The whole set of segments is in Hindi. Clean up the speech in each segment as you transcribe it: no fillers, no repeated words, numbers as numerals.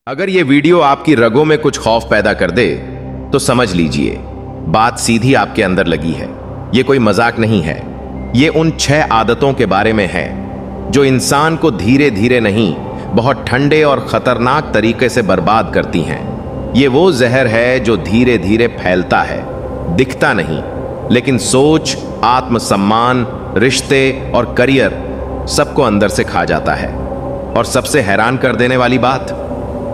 अगर ये वीडियो आपकी रगों में कुछ खौफ पैदा कर दे तो समझ लीजिए बात सीधी आपके अंदर लगी है। ये कोई मजाक नहीं है। ये उन 6 आदतों के बारे में है जो इंसान को धीरे धीरे नहीं, बहुत ठंडे और खतरनाक तरीके से बर्बाद करती हैं। ये वो जहर है जो धीरे धीरे फैलता है, दिखता नहीं, लेकिन सोच, आत्मसम्मान, रिश्ते और करियर सबको अंदर से खा जाता है। और सबसे हैरान कर देने वाली बात,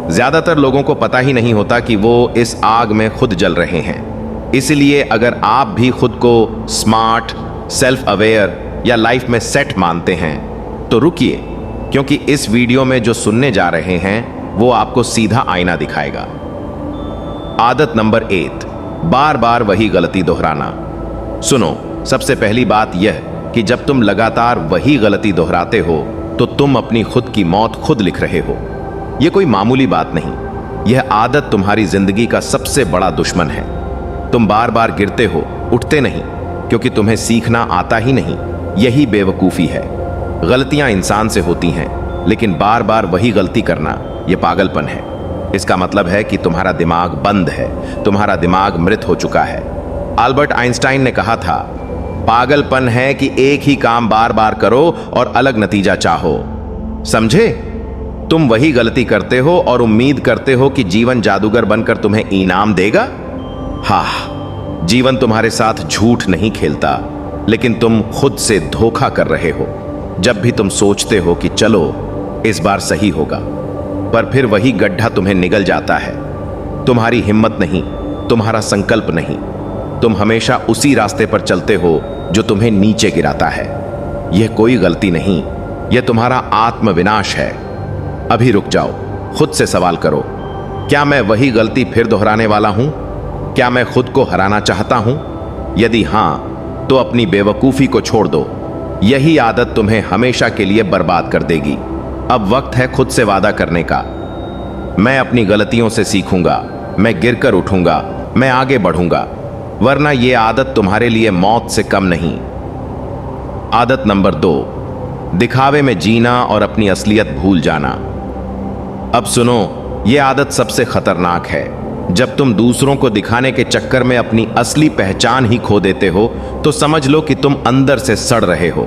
ज्यादातर लोगों को पता ही नहीं होता कि वो इस आग में खुद जल रहे हैं। इसलिए अगर आप भी खुद को स्मार्ट, सेल्फ अवेयर या लाइफ में सेट मानते हैं तो रुकिए, क्योंकि इस वीडियो में जो सुनने जा रहे हैं वो आपको सीधा आईना दिखाएगा। आदत नंबर 8, बार बार वही गलती दोहराना। सुनो, सबसे पहली बात यह कि जब तुम लगातार वही गलती दोहराते हो तो तुम अपनी खुद की मौत खुद लिख रहे हो। यह कोई मामूली बात नहीं, यह आदत तुम्हारी जिंदगी का सबसे बड़ा दुश्मन है। तुम बार बार गिरते हो, उठते नहीं, क्योंकि तुम्हें सीखना आता ही नहीं। यही बेवकूफी है। गलतियां इंसान से होती हैं, लेकिन बार बार वही गलती करना यह पागलपन है। इसका मतलब है कि तुम्हारा दिमाग बंद है, तुम्हारा दिमाग मृत हो चुका है। अल्बर्ट आइंस्टाइन ने कहा था, पागलपन है कि एक ही काम बार बार करो और अलग नतीजा चाहो। समझे? तुम वही गलती करते हो और उम्मीद करते हो कि जीवन जादूगर बनकर तुम्हें इनाम देगा। हाँ, जीवन तुम्हारे साथ झूठ नहीं खेलता, लेकिन तुम खुद से धोखा कर रहे हो। जब भी तुम सोचते हो कि चलो इस बार सही होगा, पर फिर वही गड्ढा तुम्हें निगल जाता है। तुम्हारी हिम्मत नहीं, तुम्हारा संकल्प नहीं, तुम हमेशा उसी रास्ते पर चलते हो जो तुम्हें नीचे गिराता है। यह कोई गलती नहीं, यह तुम्हारा आत्मविनाश है। अभी रुक जाओ, खुद से सवाल करो, क्या मैं वही गलती फिर दोहराने वाला हूं? क्या मैं खुद को हराना चाहता हूं? यदि हां, तो अपनी बेवकूफी को छोड़ दो। यही आदत तुम्हें हमेशा के लिए बर्बाद कर देगी। अब वक्त है खुद से वादा करने का। मैं अपनी गलतियों से सीखूंगा, मैं गिरकर उठूंगा, मैं आगे बढ़ूंगा, वरना यह आदत तुम्हारे लिए मौत से कम नहीं। आदत नंबर 2, दिखावे में जीना और अपनी असलियत भूल जाना। अब सुनो, यह आदत सबसे खतरनाक है। जब तुम दूसरों को दिखाने के चक्कर में अपनी असली पहचान ही खो देते हो तो समझ लो कि तुम अंदर से सड़ रहे हो।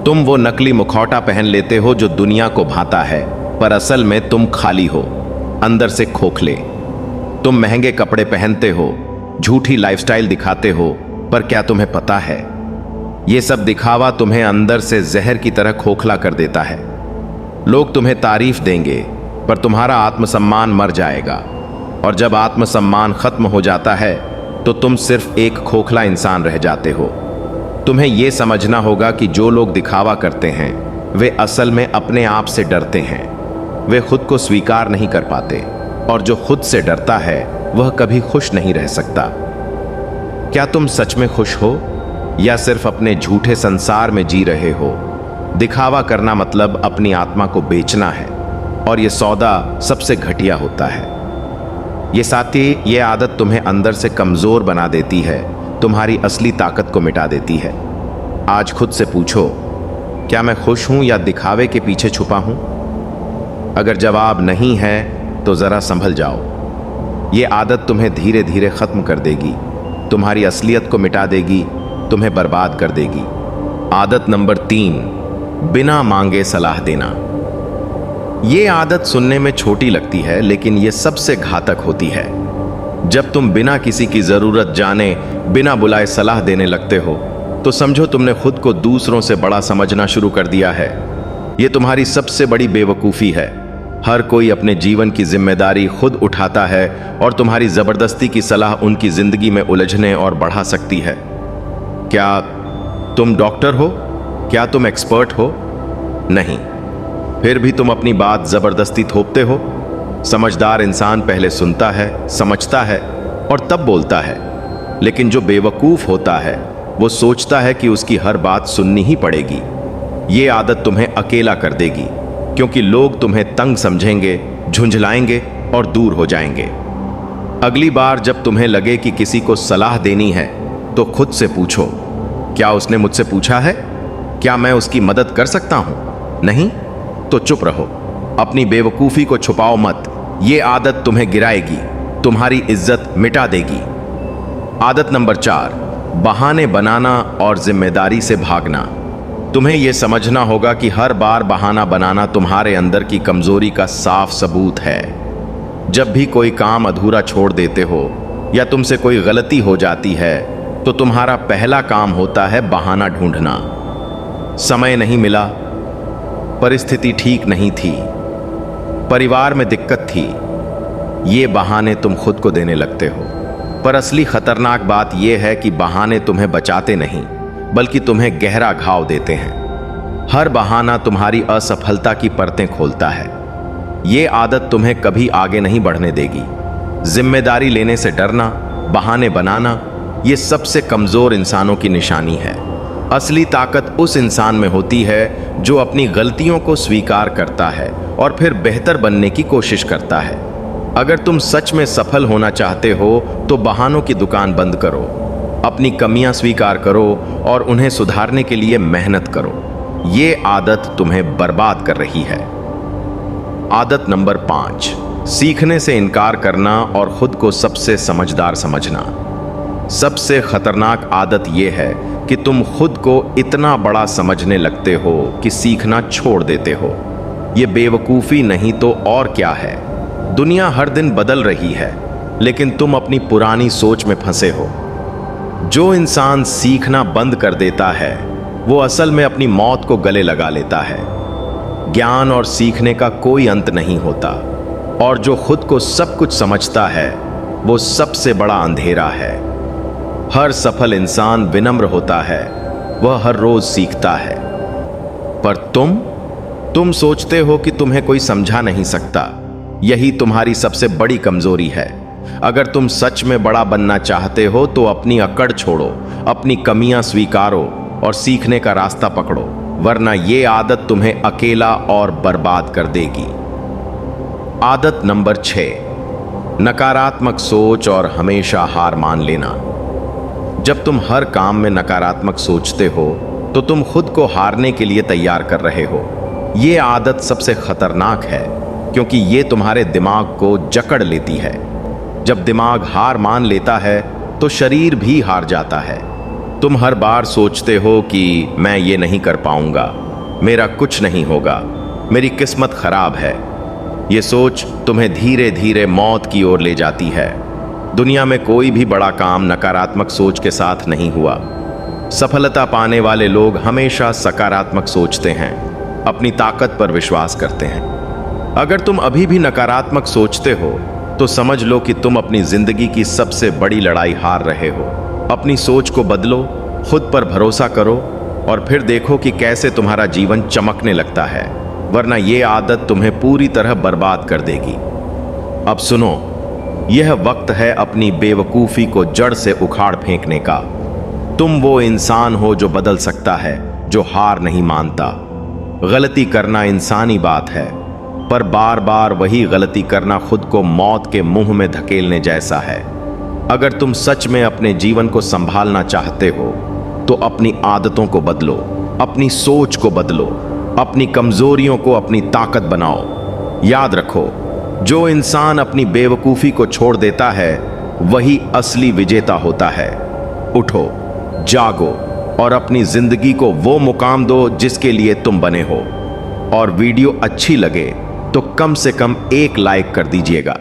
तुम वो नकली मुखौटा पहन लेते हो जो दुनिया को भाता है, पर असल में तुम खाली हो, अंदर से खोखले। तुम महंगे कपड़े पहनते हो, झूठी लाइफस्टाइल दिखाते हो, पर क्या तुम्हें पता है यह सब दिखावा तुम्हें अंदर से जहर की तरह खोखला कर देता है। लोग तुम्हें तारीफ देंगे, पर तुम्हारा आत्मसम्मान मर जाएगा। और जब आत्मसम्मान खत्म हो जाता है तो तुम सिर्फ एक खोखला इंसान रह जाते हो। तुम्हें यह समझना होगा कि जो लोग दिखावा करते हैं वे असल में अपने आप से डरते हैं। वे खुद को स्वीकार नहीं कर पाते, और जो खुद से डरता है वह कभी खुश नहीं रह सकता। क्या तुम सच में खुश हो या सिर्फ अपने झूठे संसार में जी रहे हो? दिखावा करना मतलब अपनी आत्मा को बेचना है, और यह सौदा सबसे घटिया होता है। ये साथी, ये आदत तुम्हें अंदर से कमजोर बना देती है, तुम्हारी असली ताकत को मिटा देती है। आज खुद से पूछो, क्या मैं खुश हूं या दिखावे के पीछे छुपा हूं? अगर जवाब नहीं है तो जरा संभल जाओ। ये आदत तुम्हें धीरे धीरे खत्म कर देगी, तुम्हारी असलियत को मिटा देगी, तुम्हें बर्बाद कर देगी। आदत नंबर 3, बिना मांगे सलाह देना। ये आदत सुनने में छोटी लगती है, लेकिन ये सबसे घातक होती है। जब तुम बिना किसी की जरूरत जाने, बिना बुलाए सलाह देने लगते हो तो समझो तुमने खुद को दूसरों से बड़ा समझना शुरू कर दिया है। यह तुम्हारी सबसे बड़ी बेवकूफी है। हर कोई अपने जीवन की जिम्मेदारी खुद उठाता है, और तुम्हारी जबरदस्ती की सलाह उनकी जिंदगी में उलझने और बढ़ा सकती है। क्या तुम डॉक्टर हो? क्या तुम एक्सपर्ट हो? नहीं, फिर भी तुम अपनी बात जबरदस्ती थोपते हो। समझदार इंसान पहले सुनता है, समझता है और तब बोलता है, लेकिन जो बेवकूफ होता है वो सोचता है कि उसकी हर बात सुननी ही पड़ेगी। ये आदत तुम्हें अकेला कर देगी, क्योंकि लोग तुम्हें तंग समझेंगे, झुंझलाएंगे और दूर हो जाएंगे। अगली बार जब तुम्हें लगे कि किसी को सलाह देनी है तो खुद से पूछो, क्या उसने मुझसे पूछा है? क्या मैं उसकी मदद कर सकता हूं? नहीं तो चुप रहो, अपनी बेवकूफी को छुपाओ मत, ये आदत तुम्हें गिराएगी, तुम्हारी इज्जत मिटा देगी। आदत नंबर 4, बहाने बनाना और जिम्मेदारी से भागना। तुम्हें यह समझना होगा कि हर बार बहाना बनाना तुम्हारे अंदर की कमजोरी का साफ सबूत है। जब भी कोई काम अधूरा छोड़ देते हो या तुमसे कोई गलती हो जाती है तो तुम्हारा पहला काम होता है बहाना ढूंढना। समय नहीं मिला, परिस्थिति ठीक नहीं थी, परिवार में दिक्कत थी, ये बहाने तुम खुद को देने लगते हो। पर असली खतरनाक बात यह है कि बहाने तुम्हें बचाते नहीं बल्कि तुम्हें गहरा घाव देते हैं। हर बहाना तुम्हारी असफलता की परतें खोलता है। ये आदत तुम्हें कभी आगे नहीं बढ़ने देगी। जिम्मेदारी लेने से डरना, बहाने बनाना, ये सबसे कमजोर इंसानों की निशानी है। असली ताकत उस इंसान में होती है जो अपनी गलतियों को स्वीकार करता है और फिर बेहतर बनने की कोशिश करता है। अगर तुम सच में सफल होना चाहते हो तो बहानों की दुकान बंद करो, अपनी कमियां स्वीकार करो और उन्हें सुधारने के लिए मेहनत करो। ये आदत तुम्हें बर्बाद कर रही है। आदत नंबर 5, सीखने से इनकार करना और खुद को सबसे समझदार समझना। सबसे खतरनाक आदत यह है कि तुम खुद को इतना बड़ा समझने लगते हो कि सीखना छोड़ देते हो। यह बेवकूफ़ी नहीं तो और क्या है। दुनिया हर दिन बदल रही है लेकिन तुम अपनी पुरानी सोच में फंसे हो। जो इंसान सीखना बंद कर देता है वो असल में अपनी मौत को गले लगा लेता है। ज्ञान और सीखने का कोई अंत नहीं होता और जो खुद को सब कुछ समझता है वो सबसे बड़ा अंधेरा है। हर सफल इंसान विनम्र होता है, वह हर रोज सीखता है। पर तुम सोचते हो कि तुम्हें कोई समझा नहीं सकता। यही तुम्हारी सबसे बड़ी कमजोरी है। अगर तुम सच में बड़ा बनना चाहते हो तो अपनी अकड़ छोड़ो, अपनी कमियां स्वीकारो और सीखने का रास्ता पकड़ो, वरना ये आदत तुम्हें अकेला और बर्बाद कर देगी। आदत नंबर 6, नकारात्मक सोच और हमेशा हार मान लेना। जब तुम हर काम में नकारात्मक सोचते हो तो तुम खुद को हारने के लिए तैयार कर रहे हो। ये आदत सबसे खतरनाक है क्योंकि ये तुम्हारे दिमाग को जकड़ लेती है। जब दिमाग हार मान लेता है तो शरीर भी हार जाता है। तुम हर बार सोचते हो कि मैं ये नहीं कर पाऊंगा, मेरा कुछ नहीं होगा, मेरी किस्मत खराब है। ये सोच तुम्हें धीरे धीरे मौत की ओर ले जाती है। दुनिया में कोई भी बड़ा काम नकारात्मक सोच के साथ नहीं हुआ। सफलता पाने वाले लोग हमेशा सकारात्मक सोचते हैं, अपनी ताकत पर विश्वास करते हैं। अगर तुम अभी भी नकारात्मक सोचते हो तो समझ लो कि तुम अपनी जिंदगी की सबसे बड़ी लड़ाई हार रहे हो। अपनी सोच को बदलो, खुद पर भरोसा करो और फिर देखो कि कैसे तुम्हारा जीवन चमकने लगता है, वरना यह आदत तुम्हें पूरी तरह बर्बाद कर देगी। अब सुनो, यह वक्त है अपनी बेवकूफ़ी को जड़ से उखाड़ फेंकने का। तुम वो इंसान हो जो बदल सकता है, जो हार नहीं मानता। गलती करना इंसानी बात है, पर बार बार वही गलती करना खुद को मौत के मुंह में धकेलने जैसा है। अगर तुम सच में अपने जीवन को संभालना चाहते हो तो अपनी आदतों को बदलो, अपनी सोच को बदलो, अपनी कमजोरियों को अपनी ताकत बनाओ। याद रखो, जो इंसान अपनी बेवकूफ़ी को छोड़ देता है वही असली विजेता होता है। उठो, जागो और अपनी जिंदगी को वो मुकाम दो जिसके लिए तुम बने हो। और वीडियो अच्छी लगे तो कम से कम एक लाइक कर दीजिएगा।